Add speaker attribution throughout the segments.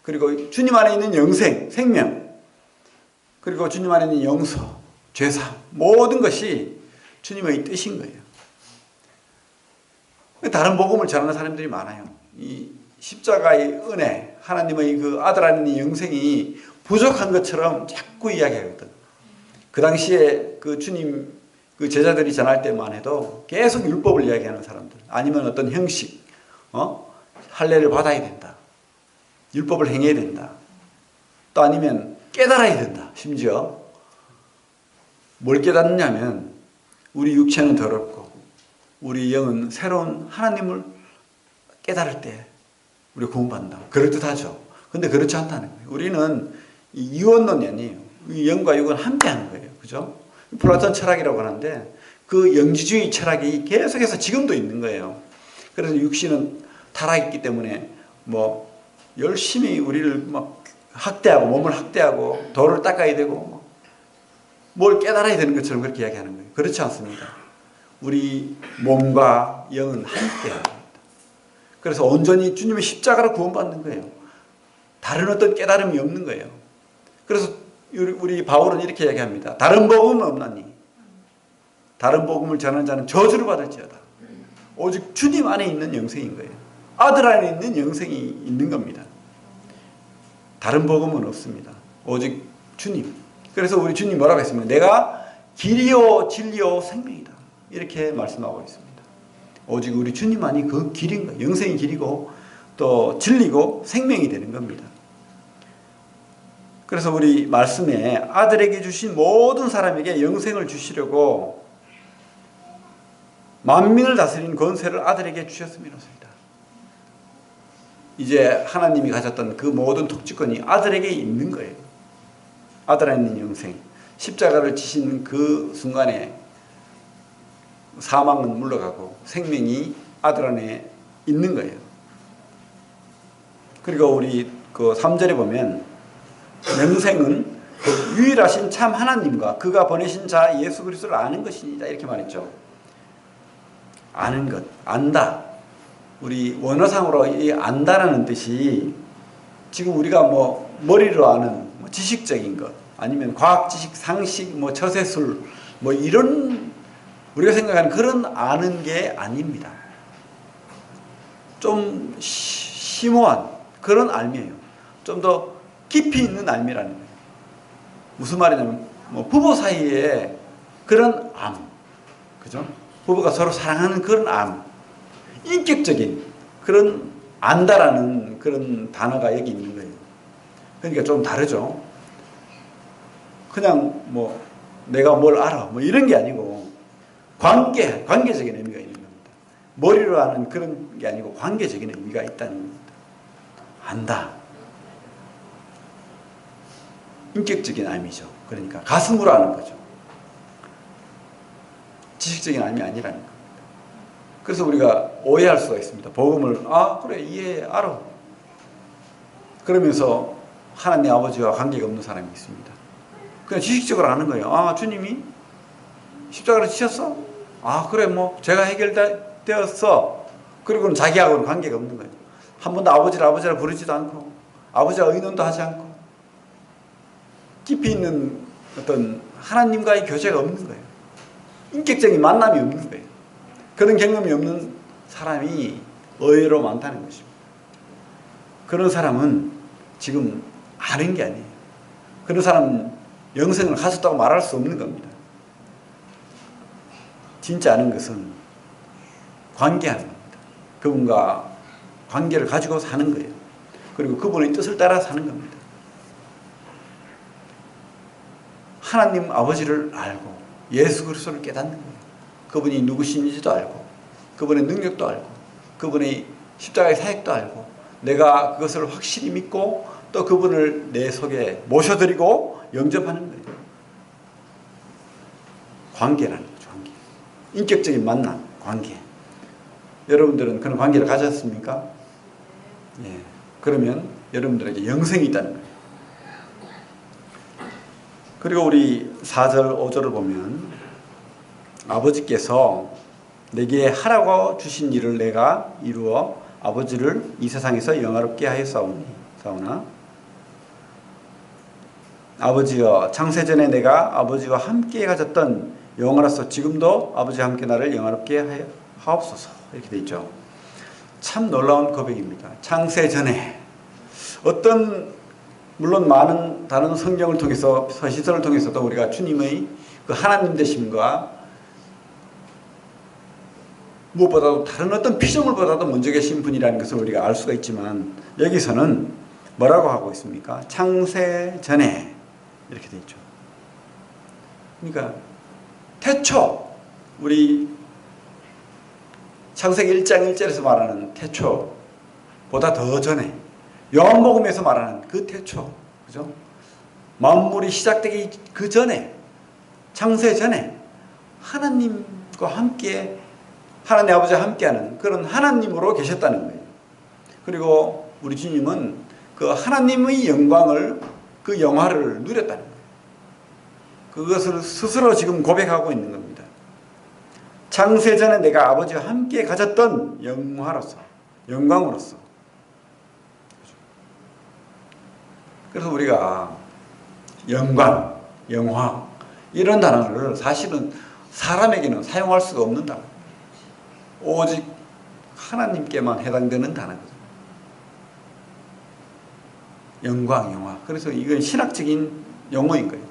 Speaker 1: 그리고 주님 안에 있는 영생, 생명, 그리고 주님 안에 있는 용서, 죄사, 모든 것이 주님의 뜻인 거예요. 다른 복음을 전하는 사람들이 많아요. 이 십자가의 은혜, 하나님의 그 아들 안에 있는 영생이 부족한 것처럼 자꾸 이야기하거든. 그 당시에 그 주님 그 제자들이 전할 때만 해도 계속 율법을 이야기하는 사람들, 아니면 어떤 형식, 할례를 받아야 된다, 율법을 행해야 된다, 또 아니면 깨달아야 된다. 심지어 뭘 깨닫느냐면 우리 육체는 더럽고 우리 영은 새로운 하나님을 깨달을 때 우리가 구원받는다. 그럴듯하죠. 근데 그렇지 않다는 거예요. 우리는 이원론이 아니에요. 영과 육은 함께 하는 거예요. 그죠? 플라톤 철학이라고 하는데 그 영지주의 철학이 계속해서 지금도 있는 거예요. 그래서 육신은 타락했기 때문에 뭐 열심히 우리를 막 학대하고, 몸을 학대하고, 도를 닦아야 되고, 뭘 깨달아야 되는 것처럼 그렇게 이야기하는 거예요. 그렇지 않습니다. 우리 몸과 영은 함께 합니다. 그래서 온전히 주님의 십자가로 구원받는 거예요. 다른 어떤 깨달음이 없는 거예요. 그래서 우리 바울은 이렇게 이야기합니다. 다른 복음은 없나니 다른 복음을 전하는 자는 저주를 받을지어다. 오직 주님 안에 있는 영생인 거예요. 아들 안에 있는 영생이 있는 겁니다. 다른 복음은 없습니다. 오직 주님. 그래서 우리 주님 뭐라고 했습니까? 내가 길이요 진리요 생명이다. 이렇게 말씀하고 있습니다. 오직 우리 주님만이 그 길인 거예요. 영생이 길이고 또 진리고 생명이 되는 겁니다. 그래서 우리 말씀에 아들에게 주신 모든 사람에게 영생을 주시려고 만민을 다스리는 권세를 아들에게 주셨음이로소이다. 이제 하나님이 가졌던 그 모든 통치권이 아들에게 있는 거예요. 아들 안에 있는 영생. 십자가를 지신 그 순간에 사망은 물러가고 생명이 아들 안에 있는 거예요. 그리고 우리 그 3절에 보면 영생은 유일하신 참 하나님과 그가 보내신 자 예수 그리스도를 아는 것이니다. 이렇게 말했죠. 아는 것, 안다. 우리 원어상으로 이 안다라는 뜻이 지금 우리가 뭐 머리로 아는 뭐 지식적인 것, 아니면 과학 지식, 상식, 뭐 처세술, 뭐 이런 우리가 생각하는 그런 아는 게 아닙니다. 좀 심오한 그런 알미예요. 좀 더 깊이 있는 알미라는 거예요. 무슨 말이냐면 뭐 부부 사이에 그런 암, 그죠? 부부가 서로 사랑하는 그런 암, 인격적인 그런 안다라는 그런 단어가 여기 있는 거예요. 그러니까 좀 다르죠. 그냥 뭐 내가 뭘 알아 뭐 이런 게 아니고 관계적인 의미가 있는 겁니다. 머리로 아는 그런 게 아니고 관계적인 의미가 있다는 겁니다. 안다. 인격적인 암이죠. 그러니까 가슴으로 아는 거죠. 지식적인 암이 아니라는 겁니다. 그래서 우리가 오해할 수가 있습니다. 복음을 그래 이해해 알아. 그러면서 하나님 아버지와 관계가 없는 사람이 있습니다. 그냥 지식적으로 아는 거예요. 주님이 십자가를 지셨어? 그래 뭐 제가 해결되었어. 그리고는 자기하고는 관계가 없는 거예요. 한 번도 아버지라 부르지도 않고 아버지와 의논도 하지 않고 깊이 있는 어떤 하나님과의 교제가 없는 거예요. 인격적인 만남이 없는 거예요. 그런 경험이 없는 사람이 의외로 많다는 것입니다. 그런 사람은 지금 아는 게 아니에요. 그런 사람은 영생을 가졌다고 말할 수 없는 겁니다. 진짜 아는 것은 관계하는 겁니다. 그분과 관계를 가지고 사는 거예요. 그리고 그분의 뜻을 따라 사는 겁니다. 하나님 아버지를 알고 예수 그리스도를 깨닫는 거예요. 그분이 누구신지도 알고 그분의 능력도 알고 그분의 십자가의 사역도 알고 내가 그것을 확실히 믿고 또 그분을 내 속에 모셔드리고 영접하는 거예요. 관계라는 거죠. 관계. 인격적인 만남, 관계. 여러분들은 그런 관계를 가졌습니까? 예. 그러면 여러분들에게 영생이 있다는 거예요. 그리고 우리 4절, 5절을 보면 아버지께서 내게 하라고 주신 일을 내가 이루어 아버지를 이 세상에서 영화롭게 하였사오니 사오나 아버지여 창세전에 내가 아버지와 함께 가졌던 영원하소서 지금도 아버지와 함께 나를 영원롭게 하옵소서. 이렇게 돼 있죠. 참 놀라운 고백입니다. 창세전에 물론 많은 다른 성경을 통해서 서시서를 통해서도 우리가 주님의 그 하나님 되심과 무엇보다도 다른 어떤 피조물보다도 먼저 계신 분이라는 것을 우리가 알 수가 있지만 여기서는 뭐라고 하고 있습니까? 창세전에 이렇게 돼 있죠. 그러니까 태초 우리 창세기 1장 1절에서 말하는 태초보다 더 전에 요한복음에서 말하는 그 태초, 그죠? 만물이 시작되기 그 전에 창세 전에 하나님과 함께 하나님 아버지와 함께하는 그런 하나님으로 계셨다는 거예요. 그리고 우리 주님은 그 하나님의 영광을 그 영화를 누렸다는 거예요. 그것을 스스로 지금 고백하고 있는 겁니다. 창세전에 내가 아버지와 함께 가졌던 영광으로서. 그래서 우리가 영광, 영화 이런 단어를 사실은 사람에게는 사용할 수가 없는 단어. 오직 하나님께만 해당되는 단어거든요. 영광, 영화. 그래서 이건 신학적인 용어인 거예요.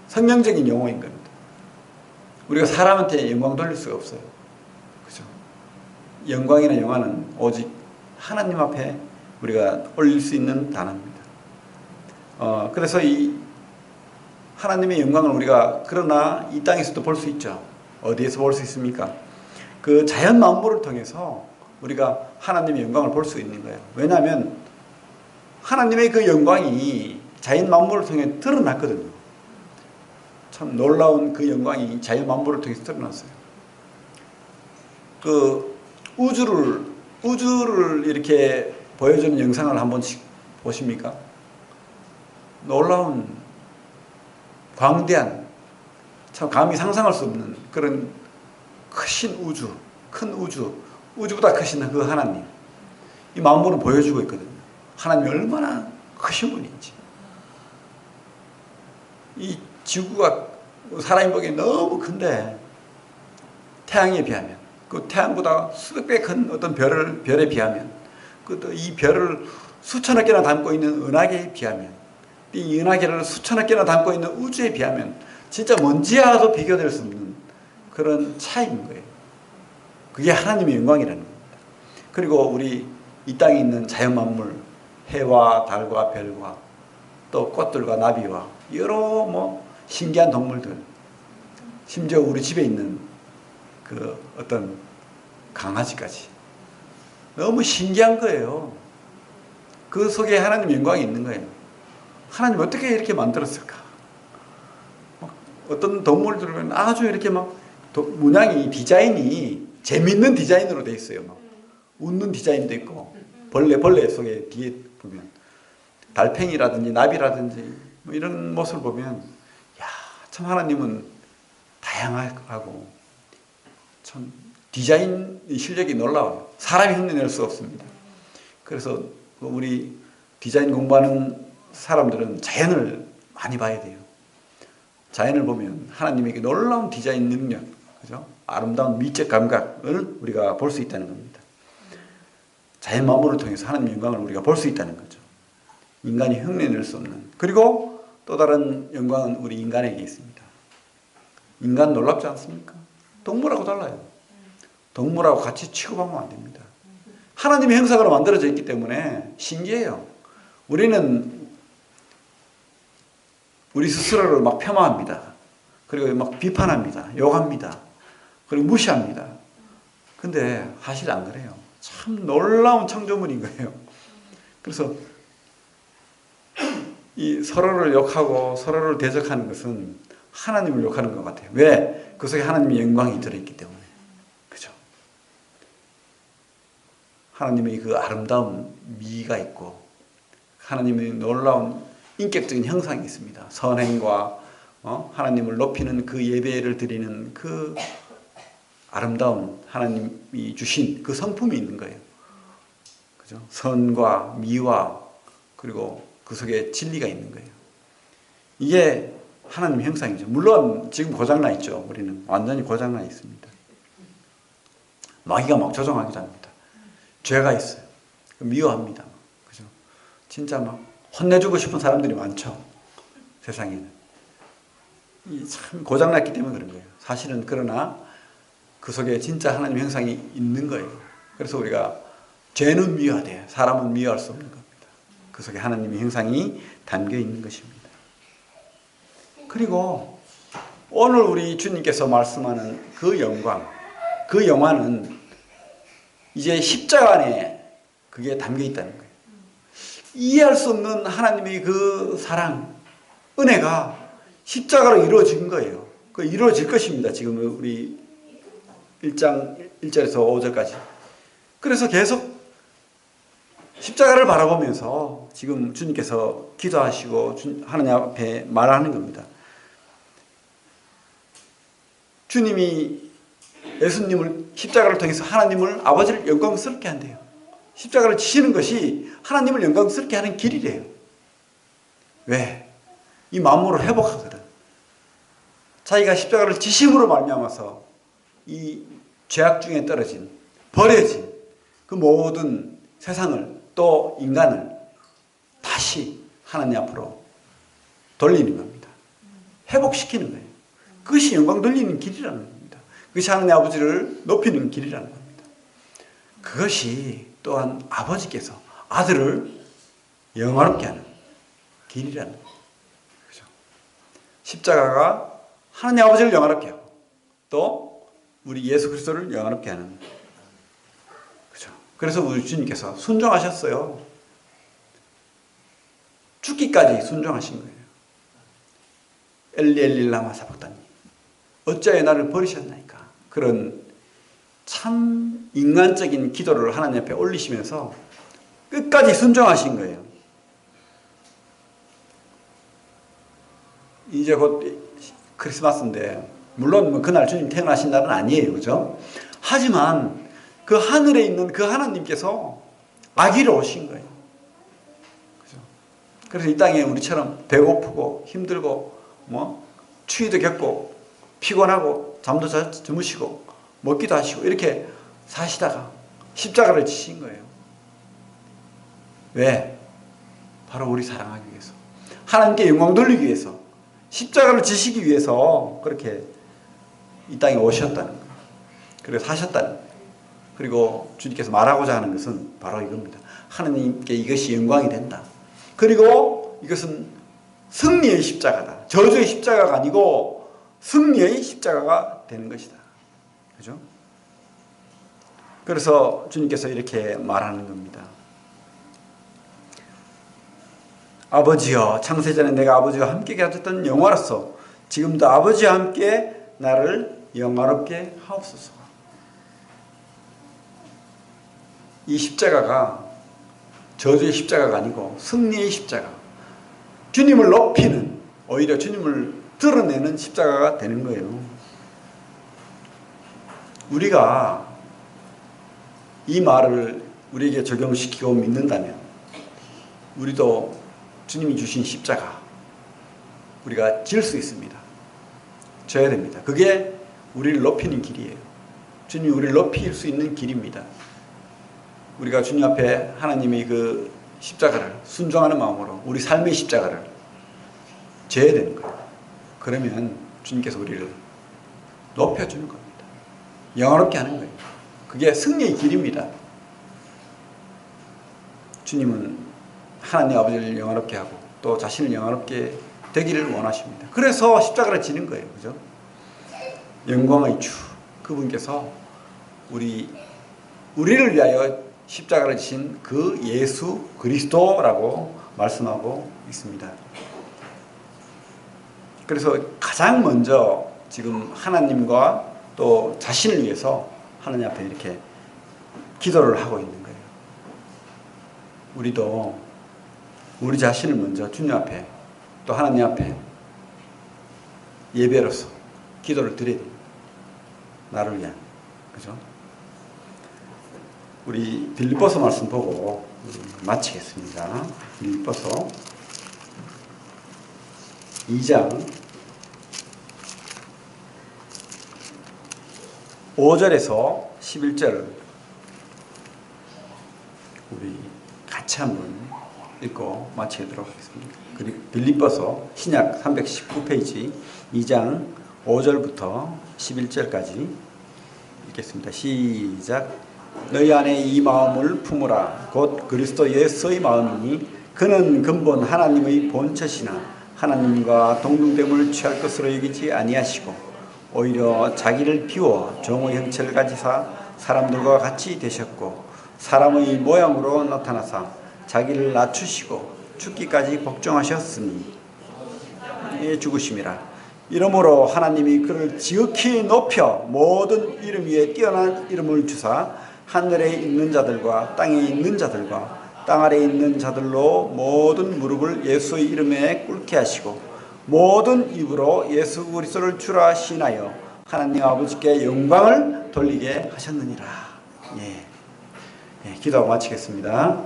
Speaker 1: 성경적인 용어인 겁니다. 우리가 사람한테 영광 돌릴 수가 없어요. 그죠? 영광이나 영화는 오직 하나님 앞에 우리가 올릴 수 있는 단어입니다. 그래서 이 하나님의 영광을 우리가 그러나 이 땅에서도 볼 수 있죠. 어디에서 볼 수 있습니까? 그 자연 만물을 통해서 우리가 하나님의 영광을 볼 수 있는 거예요. 왜냐하면 하나님의 그 영광이 자연 만물을 통해 드러났거든요. 참 놀라운 그 영광이 자연 만물을 통해서 드러났어요. 그 우주를 이렇게 보여주는 영상을 한 번씩 보십니까? 놀라운 광대한 참 감히 상상할 수 없는 그런 큰 우주보다 크신 그 하나님 이 만물을 보여주고 있거든요. 하나님이 얼마나 크신 분인지. 이 지구가 사람이 보기엔 너무 큰데 태양에 비하면 그 태양보다 수백 배 큰 어떤 별에 비하면 이 별을 수천억 개나 담고 있는 은하계에 비하면 이 은하계를 수천억 개나 담고 있는 우주에 비하면 진짜 먼지와도 비교될 수 없는 그런 차이인 거예요. 그게 하나님의 영광이라는 겁니다. 그리고 우리 이 땅에 있는 자연 만물, 해와 달과 별과 또 꽃들과 나비와 여러 신기한 동물들, 심지어 우리 집에 있는 그 어떤 강아지까지 너무 신기한 거예요. 그 속에 하나님의 영광이 있는 거예요. 하나님 어떻게 이렇게 만들었을까? 어떤 동물들은 아주 이렇게 문양이 디자인이 재밌는 디자인으로 돼 있어요. 웃는 디자인도 있고 벌레 속에 뒤에 보면 달팽이라든지 나비라든지 이런 모습을 보면 참 하나님은 다양하고 참 디자인 실력이 놀라워요. 사람이 흉내낼 수 없습니다. 그래서 우리 디자인 공부하는 사람들은 자연을 많이 봐야 돼요. 자연을 보면 하나님에게 놀라운 디자인 능력, 그죠? 아름다운 미적 감각을 우리가 볼 수 있다는 겁니다. 자연 만물을 통해서 하나님의 영광을 우리가 볼 수 있다는 거죠. 인간이 흉내낼 수 없는. 그리고 또 다른 영광은 우리 인간에게 있습니다. 인간 놀랍지 않습니까? 동물하고 달라요. 동물하고 같이 취급하면 안 됩니다. 하나님의 형상으로 만들어져 있기 때문에 신기해요. 우리는 우리 스스로를 폄하합니다. 그리고 비판합니다. 욕합니다. 그리고 무시합니다. 근데 사실 안 그래요. 참 놀라운 창조물인 거예요. 그래서 이 서로를 욕하고 서로를 대적하는 것은 하나님을 욕하는 것 같아요. 왜? 그 속에 하나님의 영광이 들어있기 때문에. 그죠? 하나님의 그 아름다운 미가 있고 하나님의 놀라운 인격적인 형상이 있습니다. 선행과 하나님을 높이는 그 예배를 드리는 그 아름다운 하나님이 주신 그 성품이 있는 거예요. 그죠? 선과 미와 그리고 그 속에 진리가 있는 거예요. 이게 하나님 형상이죠. 물론 지금 고장나 있죠. 우리는 완전히 고장나 있습니다. 마귀가 막 조종하기도 합니다. 죄가 있어요. 미워합니다. 그죠? 진짜 막 혼내주고 싶은 사람들이 많죠. 세상에는. 참 고장났기 때문에 그런 거예요. 사실은 그러나 그 속에 진짜 하나님 형상이 있는 거예요. 그래서 우리가 죄는 미워하되 사람은 미워할 수 없는 겁니다. 그 속에 하나님의 형상이 담겨 있는 것입니다. 그리고 오늘 우리 주님께서 말씀하는 그 영광, 그 영화는 이제 십자가 안에 그게 담겨 있다는 거예요. 이해할 수 없는 하나님의 그 사랑, 은혜가 십자가로 이루어진 거예요. 그 이루어질 것입니다. 지금 우리 1장 1절에서 5절까지. 그래서 계속 십자가를 바라보면서 지금 주님께서 기도하시고 하나님 앞에 말하는 겁니다. 주님이 예수님을 십자가를 통해서 하나님을 아버지를 영광스럽게 한대요. 십자가를 지시는 것이 하나님을 영광스럽게 하는 길이래요. 왜? 이 만물을 회복하거든. 자기가 십자가를 지심으로 말미암아서 이 죄악 중에 떨어진 버려진 그 모든 세상을 또 인간을 다시 하나님 앞으로 돌리는 겁니다. 회복시키는 거예요. 그것이 영광 돌리는 길이라는 겁니다. 그것이 하나님 아버지를 높이는 길이라는 겁니다. 그것이 또한 아버지께서 아들을 영화롭게 하는 길이라는 거예요. 그죠? 십자가가 하나님 아버지를 영화롭게 하고 또 우리 예수 그리스도를 영화롭게 하는, 그죠? 그래서 우리 주님께서 순종하셨어요. 죽기까지 순종하신 거예요. 엘리 엘리 라마 사박다니 어찌하여 나를 버리셨나이까. 그런 참 인간적인 기도를 하나님 앞에 올리시면서 끝까지 순종하신 거예요. 이제 곧 크리스마스인데 물론 뭐 그날 주님 태어나신 날은 아니에요. 그죠? 하지만 그 하늘에 있는 그 하나님께서 아기로 오신 거예요. 그죠? 그래서 이 땅에 우리처럼 배고프고 힘들고 뭐 추위도 겪고 피곤하고 잠도 주무시고 먹기도 하시고 이렇게 사시다가 십자가를 지신 거예요. 왜? 바로 우리 사랑하기 위해서, 하나님께 영광 돌리기 위해서, 십자가를 지시기 위해서 그렇게 이 땅에 오셨다는 거예요. 그리고 사셨다는 거예요. 그리고 주님께서 말하고자 하는 것은 바로 이겁니다. 하나님께 이것이 영광이 된다. 그리고 이것은 승리의 십자가다. 저주의 십자가가 아니고 승리의 십자가가 되는 것이다. 그죠? 그래서 주님께서 이렇게 말하는 겁니다. 아버지여, 창세전에 내가 아버지와 함께 가졌던 영화로서 지금도 아버지와 함께 나를 영화롭게 하옵소서. 이 십자가가 저주의 십자가가 아니고 승리의 십자가, 주님을 높이는, 오히려 주님을 드러내는 십자가가 되는 거예요. 우리가 이 말을 우리에게 적용시키고 믿는다면 우리도 주님이 주신 십자가 우리가 질 수 있습니다. 져야 됩니다. 그게 우리를 높이는 길이에요. 주님이 우리를 높일 수 있는 길입니다. 우리가 주님 앞에 하나님의 그 십자가를 순종하는 마음으로 우리 삶의 십자가를 져야 되는 거예요. 그러면 주님께서 우리를 높여주는 겁니다. 영화롭게 하는 거예요. 그게 승리의 길입니다. 주님은 하나님 아버지를 영화롭게 하고 또 자신을 영화롭게 되기를 원하십니다. 그래서 십자가를 지는 거예요. 그죠? 영광의 주 그분께서 우리를 위하여 십자가를 지신 그 예수 그리스도라고 말씀하고 있습니다. 그래서 가장 먼저 지금 하나님과 또 자신을 위해서 하나님 앞에 이렇게 기도를 하고 있는 거예요. 우리도 우리 자신을 먼저 주님 앞에 또 하나님 앞에 예배로서 기도를 드려야 됩니다. 나를 위한. 그죠? 우리 빌립보서 말씀 보고 마치겠습니다. 빌립보서 2장 5절에서 11절 우리 같이 한번 읽고 마치도록 하겠습니다. 그리고 빌립보서 신약 319페이지 2장 5절부터 11절까지 읽겠습니다. 시작. 너희 안에 이 마음을 품으라. 곧 그리스도 예수의 마음이니 그는 근본 하나님의 본체시나 하나님과 동등됨을 취할 것으로 여기지 아니하시고 오히려 자기를 비워 종의 형체를 가지사 사람들과 같이 되셨고 사람의 모양으로 나타나사 자기를 낮추시고 죽기까지 복종하셨으니 죽으심이라. 이러므로 하나님이 그를 지극히 높여 모든 이름 위에 뛰어난 이름을 주사 하늘에 있는 자들과 땅에 있는 자들과 땅 아래에 있는 자들로 모든 무릎을 예수의 이름에 꿇게 하시고 모든 입으로 예수 그리스도를 주라 신하여 하나님 아버지께 영광을 돌리게 하셨느니라. 기도하고 마치겠습니다.